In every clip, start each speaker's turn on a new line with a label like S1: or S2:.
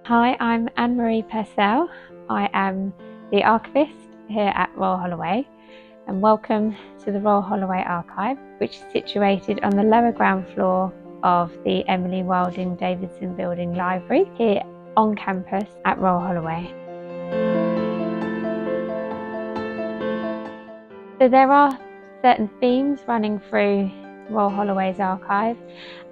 S1: Hi, I'm Anne-Marie Purcell. I am the archivist here at Royal Holloway, and welcome to the Royal Holloway Archive, which is situated on the lower ground floor of the Emily Wilding Davidson Building Library here on campus at Royal Holloway. So there are certain themes running through Royal Holloway's archive,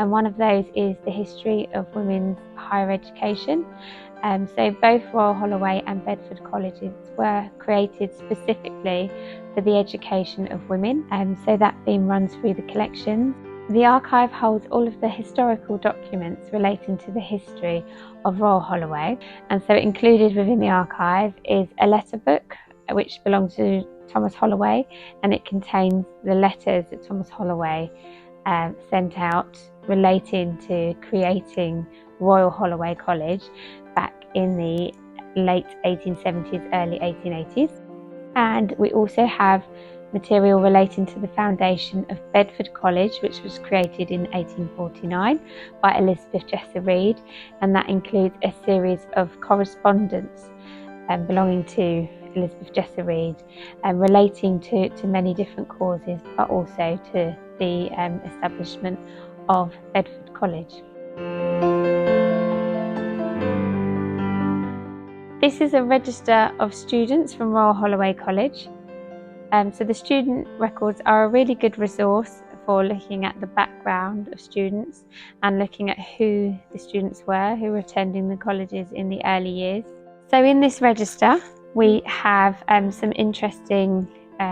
S1: and one of those is the history of women's higher education. So both Royal Holloway and Bedford colleges were created specifically for the education of women, so that theme runs through the collections. The archive holds all of the historical documents relating to the history of Royal Holloway, and so included within the archive is a letter book which belongs to Thomas Holloway, and it contains the letters that Thomas Holloway sent out relating to creating Royal Holloway College back in the late 1870s, early 1880s. And we also have material relating to the foundation of Bedford College, which was created in 1849 by Elizabeth Jesser Reed, and that includes a series of correspondence belonging to Elizabeth Jesser Reed, relating to many different causes, but also to the establishment of Bedford College. This is a register of students from Royal Holloway College. So the student records are a really good resource for looking at the background of students and looking at who the students were who were attending the colleges in the early years. So in this register, we have some interesting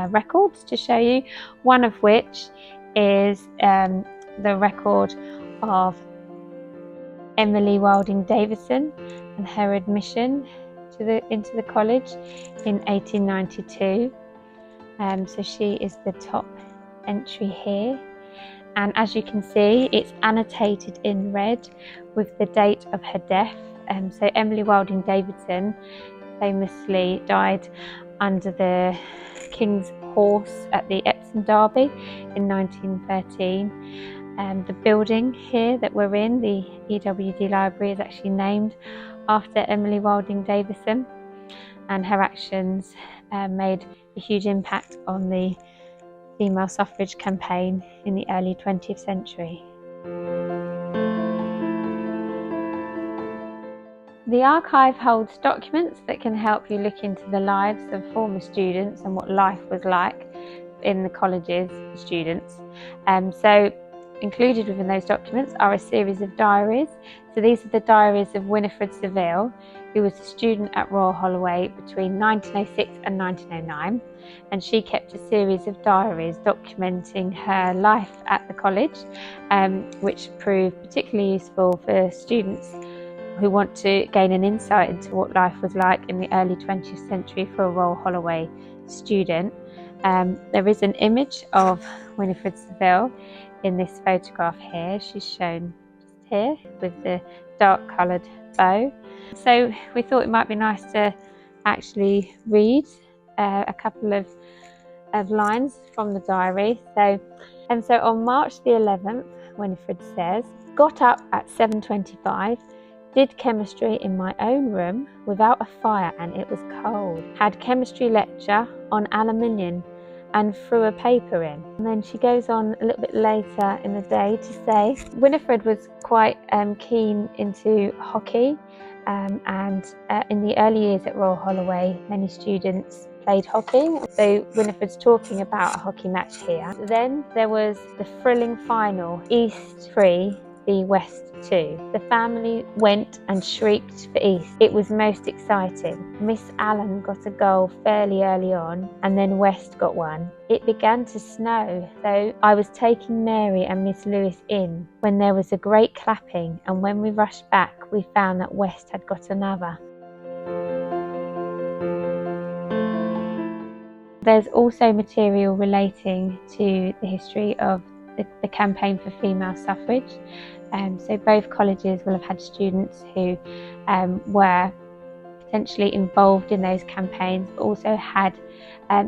S1: records to show you, one of which is the record of Emily Wilding Davidson and her admission into the college in 1892. So she is the top entry here, and as you can see, it's annotated in red with the date of her death. So Emily Wilding Davidson famously died under the King's Horse at the Epsom Derby in 1913. The building here that we're in, the EWD Library, is actually named after Emily Wilding Davidson, and her actions made a huge impact on the female suffrage campaign in the early 20th century. The archive holds documents that can help you look into the lives of former students and what life was like in the colleges for students. So included within those documents are a series of diaries. So these are the diaries of Winifred Seville, who was a student at Royal Holloway between 1906 and 1909, and she kept a series of diaries documenting her life at the college, which proved particularly useful for students who want to gain an insight into what life was like in the early 20th century for a Royal Holloway student. There is an image of Winifred Seville in this photograph here. She's shown just here with the dark coloured bow. So we thought it might be nice to actually read a couple of lines from the diary. So on March the 11th, Winifred says, "Got up at 7:25, did chemistry in my own room without a fire and it was cold. Had chemistry lecture on aluminium and threw a paper in." And then she goes on a little bit later in the day to say Winifred was quite keen into hockey, and in the early years at Royal Holloway, many students played hockey. So Winifred's talking about a hockey match here. Then there was the thrilling final, East 3 v West 2. The family went and shrieked for East. It was most exciting. Miss Allen got a goal fairly early on, and then West got one. It began to snow, so I was taking Mary and Miss Lewis in when there was a great clapping, and when we rushed back, we found that West had got another. There's also material relating to the history of the campaign for female suffrage. So both colleges will have had students who were potentially involved in those campaigns, but also had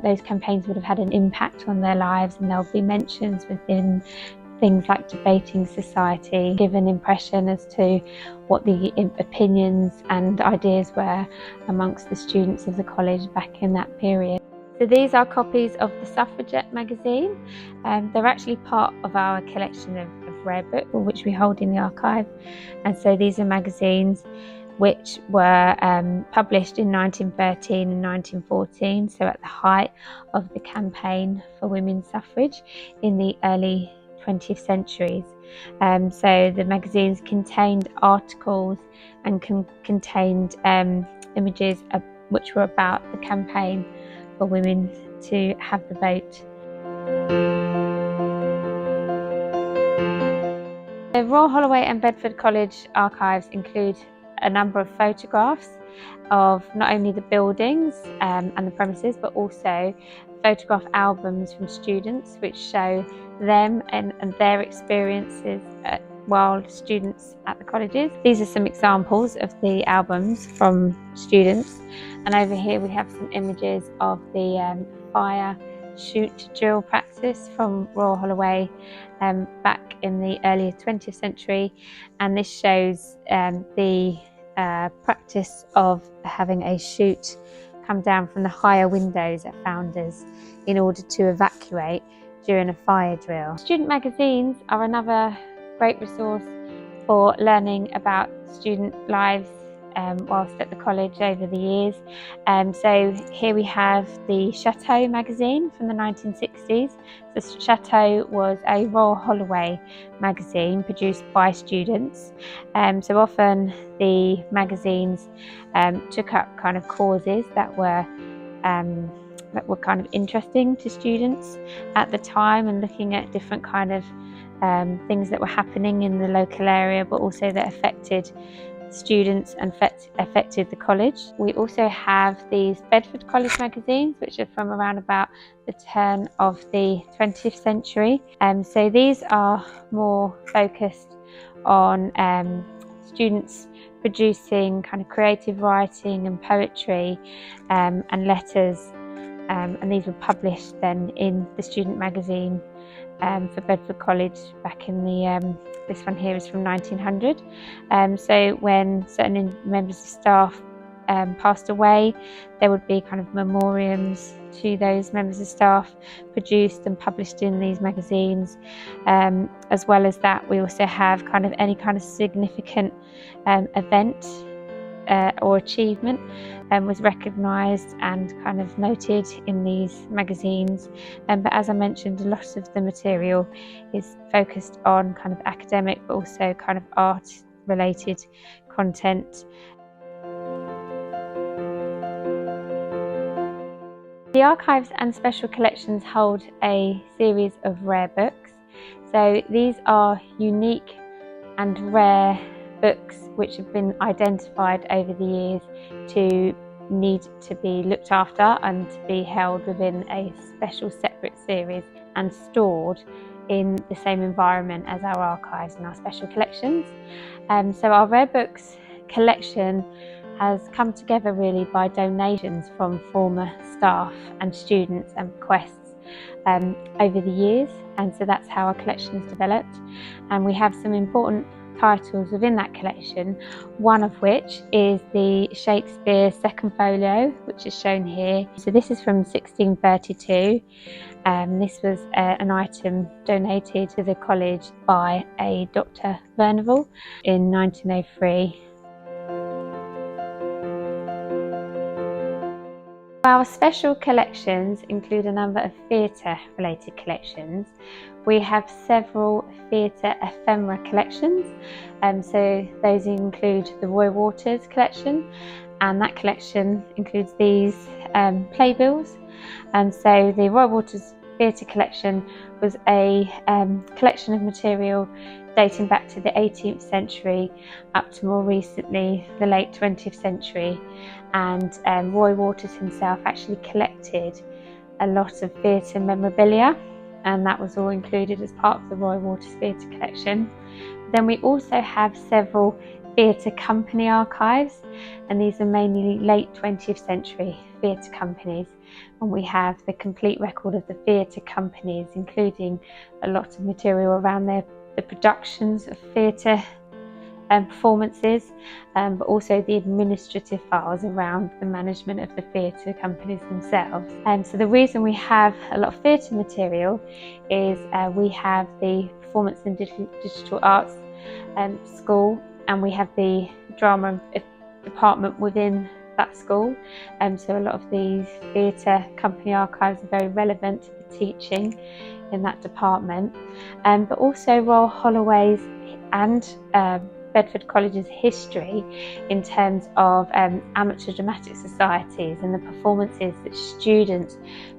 S1: those campaigns would have had an impact on their lives, and there'll be mentions within things like debating society, give an impression as to what the opinions and ideas were amongst the students of the college back in that period. So these are copies of the Suffragette Magazine. They're actually part of our collection of rare books, which we hold in the archive. And so these are magazines which were published in 1913 and 1914, so at the height of the campaign for women's suffrage in the early 20th centuries. So the magazines contained articles and contained images which were about the campaign for women to have the vote. The Royal Holloway and Bedford College archives include a number of photographs of not only the buildings and the premises, but also photograph albums from students which show them and their experiences while students at the colleges. These are some examples of the albums from students, and over here we have some images of the fire shoot drill practice from Royal Holloway back in the earlier 20th century, and this shows the practice of having a shoot come down from the higher windows at Founders in order to evacuate during a fire drill. Student magazines are another great resource for learning about student lives whilst at the college over the years. So here we have the Chateau magazine from the 1960s. The Chateau was a Royal Holloway magazine produced by students. So often the magazines took up kind of causes that were kind of interesting to students at the time, and looking at different kind of things that were happening in the local area, but also that affected students and affected the college. We also have these Bedford College magazines, which are from around about the turn of the 20th century. So these are more focused on students producing kind of creative writing and poetry and letters, and these were published then in the student magazine for Bedford College back in the this one here is from 1900. So when certain members of staff passed away, there would be kind of memoriams to those members of staff produced and published in these magazines. As well as that, we also have kind of any kind of significant event or achievement was recognised and kind of noted in these magazines. But as I mentioned, a lot of the material is focused on kind of academic, but also kind of art related content. The archives and special collections hold a series of rare books. So these are unique and rare books which have been identified over the years to need to be looked after and to be held within a special separate series and stored in the same environment as our archives and our special collections. So our rare books collection has come together really by donations from former staff and students and bequests over the years, and so that's how our collection has developed. And we have some important titles within that collection, one of which is the Shakespeare second folio, which is shown here. So this is from 1632. This was an item donated to the college by a Dr. Verneville in 1903. Our special collections include a number of theatre related collections. We have several theatre ephemera collections, so those include the Roy Waters collection, and that collection includes these playbills. And so the Roy Waters Theatre collection was a collection of material dating back to the 18th century up to more recently the late 20th century, and Roy Waters himself actually collected a lot of theatre memorabilia, and that was all included as part of the Roy Waters Theatre collection. Then we also have several theatre company archives, and these are mainly late 20th century theatre companies, and we have the complete record of the theatre companies, including a lot of material around the productions of theatre performances, but also the administrative files around the management of the theatre companies themselves. So the reason we have a lot of theatre material is we have the Performance and Digital Arts school, and we have the drama department within that school. So a lot of these theatre company archives are very relevant to the teaching in that department, but also Royal Holloway's and Bedford College's history in terms of amateur dramatic societies and the performances that students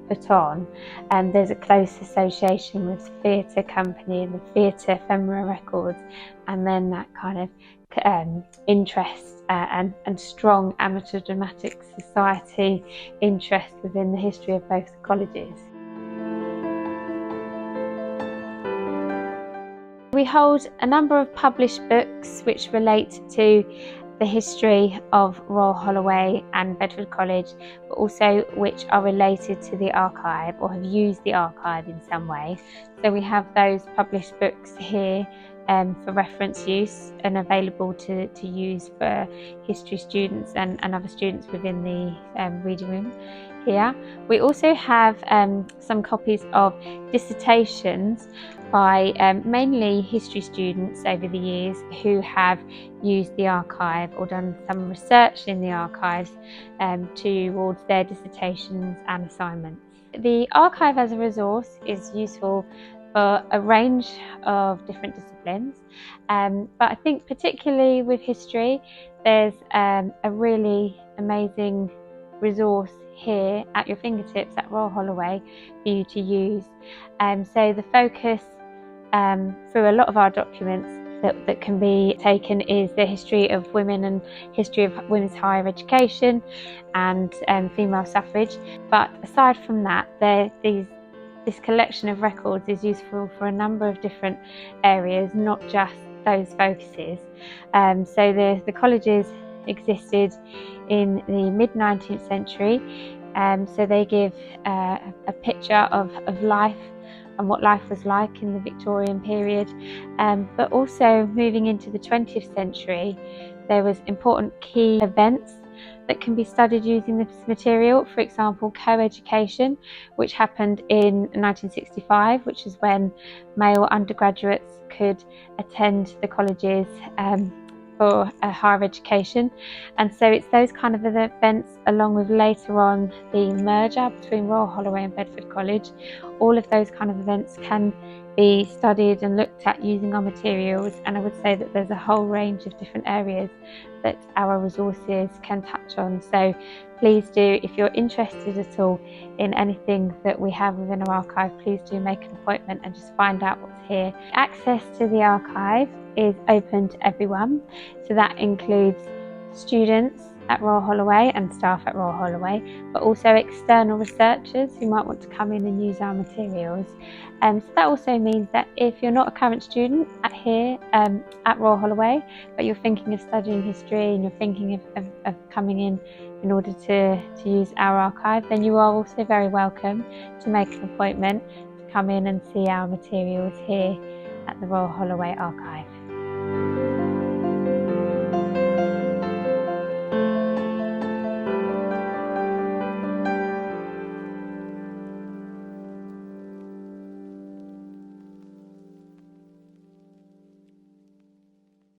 S1: put on. There's a close association with theatre company and the theatre ephemera records, and then that kind of interest and strong amateur dramatic society interest within the history of both colleges. We hold a number of published books which relate to the history of Royal Holloway and Bedford College, but also which are related to the archive or have used the archive in some way. So we have those published books here for reference use and available to use for history students and other students within the reading room here. We also have some copies of dissertations by mainly history students over the years who have used the archive or done some research in the archives towards their dissertations and assignments. The archive as a resource is useful for a range of different disciplines, but I think particularly with history there's a really amazing resource here at your fingertips at Royal Holloway for you to use. So the focus through a lot of our documents that can be taken is the history of women and history of women's higher education and female suffrage. But aside from that, this collection of records is useful for a number of different areas, not just those focuses. So the colleges existed in the mid-19th century, so they give a picture of life and what life was like in the Victorian period, but also moving into the 20th century there was important key events that can be studied using this material. For example, co-education, which happened in 1965, which is when male undergraduates could attend the colleges for higher education. And so it's those kind of events, along with later on the merger between Royal Holloway and Bedford College. All of those kind of events can be studied and looked at using our materials, and I would say that there's a whole range of different areas that our resources can touch on. So please do, if you're interested at all in anything that we have within our archive, please do make an appointment and just find out what's here. Access to the archive is open to everyone, so that includes students at Royal Holloway and staff at Royal Holloway, but also external researchers who might want to come in and use our materials. So that also means that if you're not a current student here at Royal Holloway, but you're thinking of studying history and you're thinking of coming in order to use our archive, then you are also very welcome to make an appointment to come in and see our materials here at the Royal Holloway Archive.